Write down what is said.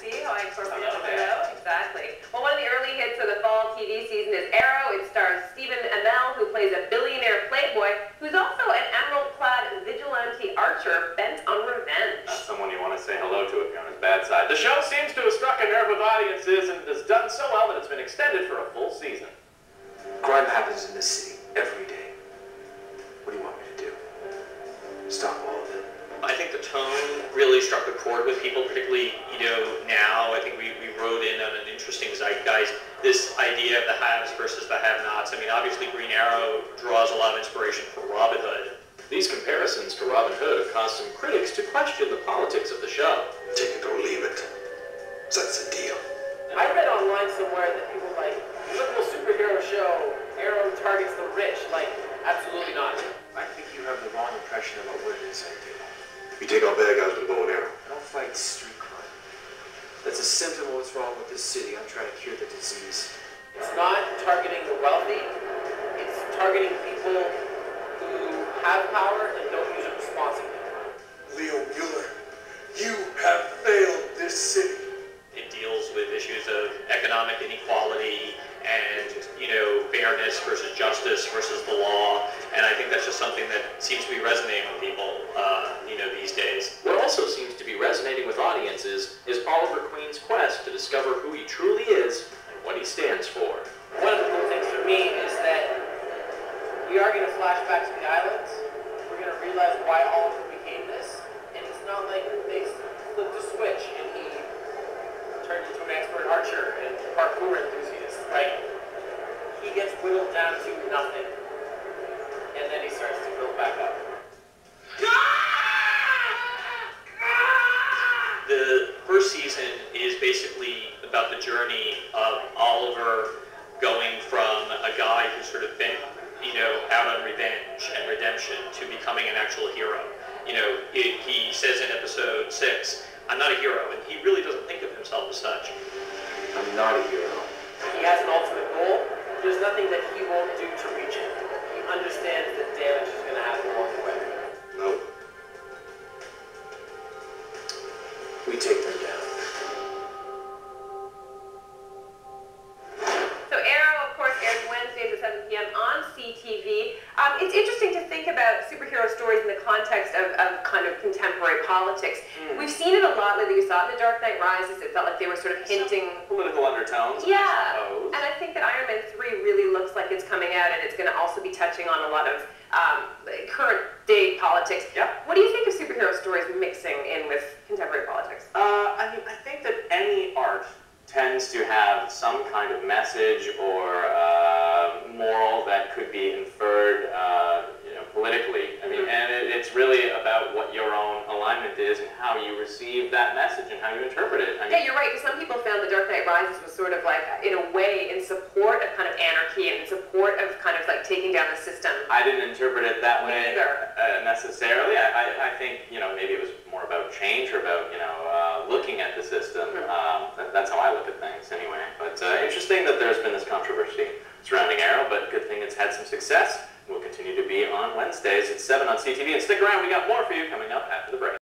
see how I incorporated hello? Exactly. Well, one of the early hits of the fall TV season is Arrow. It stars Stephen Amell, who plays a billionaire playboy who's also an emerald-clad vigilante archer bent on revenge. That's someone you want to say hello to if you're on his bad side. The show seems to have struck a nerve with audiences and has done so well that it's been extended for a full season. Crime happens in this city every day. What do you want me to do? Stop all of it? I think the tone really struck a chord with people, particularly, now. I think we rode in on an interesting zeitgeist. This idea of the haves versus the have-nots. I mean, obviously Green Arrow draws a lot of inspiration from Robin Hood. These comparisons to Robin Hood have caused some critics to question the politics of the show. Take it or leave it. So that's the deal. I read online somewhere that people like, liberal superhero show, Arrow targets the rich. Like, absolutely not. I think you have the wrong impression about what it is I do. You take out bad guys with a bow and arrow. I don't fight street crime. That's a symptom of what's wrong with this city. I'm trying to cure the disease. It's not targeting the wealthy. It's targeting people who have power and don't use it responsibly. Leo Mueller, you have failed this city. It deals with issues of economic inequality and, fairness versus justice versus the law. And I think that's just something that seems to be resonating with people, these days. What also seems to be resonating with audiences is Oliver Queen's quest to discover who he truly is and what he stands for. One of the cool things for me is that we are going to flash back to the islands. We're going to realize why Oliver became this. And it's not like they flipped a switch and he turned into an expert archer and parkour enthusiast. Like, he gets whittled down to nothing. And then he starts to build back up. The first season is basically about the journey of Oliver going from a guy who's sort of been, out on revenge and redemption to becoming an actual hero. He says in episode 6, I'm not a hero, and he really doesn't think of himself as such. I'm not a hero. He has an ultimate goal. There's nothing that he won't do to reach it. He understands that damage is going to happen along the way. Nope. We take them down. So Arrow, of course, airs Wednesdays at 7 p.m. on CTV. It's interesting to think about superhero stories in the context of kind of contemporary politics. We've seen it a lot lately. We saw it in The Dark Knight Rises. It felt like they were sort of hinting. Some political undertones. Yeah. I suppose. And I think that Iron Man 3 really looks like it's coming out, and it's going to also be touching on a lot of current day politics. Yeah. What do you think of superhero stories mixing in with contemporary politics? I think that any art tends to have some kind of message or moral that could be inferred, politically. I mean, and it's really about what your own alignment is and how you receive that message and how you interpret it. Yeah, you're right, because some people found The Dark Knight Rises was sort of like, in a way, in support of kind of anarchy and in support of kind of like taking down the system. I didn't interpret it that way necessarily. I think, maybe it was more about change or about, looking at the system. That's how I look at things anyway. But interesting that there's been this controversy surrounding Arrow, but good thing it's had some success. We'll continue to be on Wednesdays at 7 on CTV. And stick around, we got more for you coming up after the break.